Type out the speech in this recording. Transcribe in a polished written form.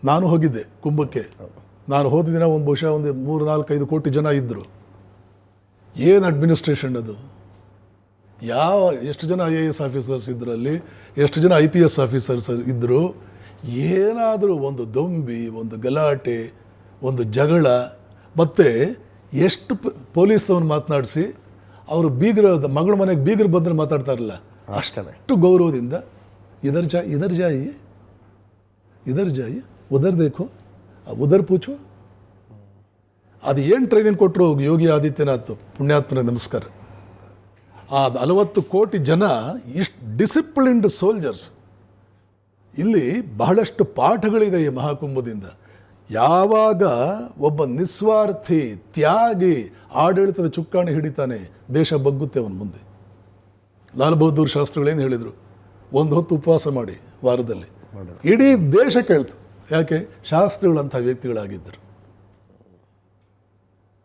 ನಾನು ಹೋಗಿದ್ದೆ ಕುಂಭಕ್ಕೆ. ನಾನು ಹೋದ ದಿನ ಬಹುಶಃ 3-4-5 ಕೋಟಿ ಜನ ಇದ್ದರು. ಏನು ಅಡ್ಮಿನಿಸ್ಟ್ರೇಷನ್ ಅದು! ಎಷ್ಟು ಜನ IAS ಆಫೀಸರ್ಸ್ ಇದ್ದರು ಅಲ್ಲಿ, ಎಷ್ಟು ಜನ IPS ಆಫೀಸರ್ಸ್ ಇದ್ದರು. ಏನಾದರೂ ಒಂದು ದೊಂಬಿ, ಒಂದು ಗಲಾಟೆ, ಒಂದು ಜಗಳ, ಮತ್ತು ಎಷ್ಟು ಪೊಲೀಸವ್ನು ಮಾತನಾಡಿಸಿ ಅವರು ಮಗಳ ಮನೆಗೆ ಬೀಗರು ಬಂದರೆ ಮಾತಾಡ್ತಾ ಇರಲಿಲ್ಲ, ಅಷ್ಟು ಗೌರವದಿಂದ ಇದರ್ ಜಾಯಿ ಉದರ್ ದೇಖೋ ಉದರ್ ಪೂಚೋ. ಅದು ಏನು ಟ್ರೈನಿಂಗ್ ಕೊಟ್ಟರು ಯೋಗಿ ಆದಿತ್ಯನಾಥ್ ಪುಣ್ಯಾತ್ಮನ ನಮಸ್ಕಾರ. ಆ 40 ಕೋಟಿ ಜನ ಇಷ್ಟು ಡಿಸಿಪ್ಲಿನ್ಡ್ ಸೋಲ್ಜರ್ಸ್. ಇಲ್ಲಿ ಬಹಳಷ್ಟು ಪಾಠಗಳಿದೆ ಈ ಮಹಾಕುಂಭದಿಂದ. ಯಾವಾಗ ಒಬ್ಬ ನಿಸ್ವಾರ್ಥಿ ತ್ಯಾಗಿ ಆಡಳಿತದ ಚುಕ್ಕಾಣಿ ಹಿಡಿತಾನೆ, ದೇಶ ಬಗ್ಗುತ್ತೆ ಅವನ ಮುಂದೆ. ಲಾಲ್ ಬಹದ್ದೂರ್ ಶಾಸ್ತ್ರಿಗಳೇನು ಹೇಳಿದರು, 1 ಹೊತ್ತು ಉಪವಾಸ ಮಾಡಿ ವಾರದಲ್ಲಿ, ಇಡೀ ದೇಶ ಕೇಳ್ತು. ಯಾಕೆ? ಶಾಸ್ತ್ರಿಗಳಂಥ ವ್ಯಕ್ತಿಗಳಾಗಿದ್ದರು.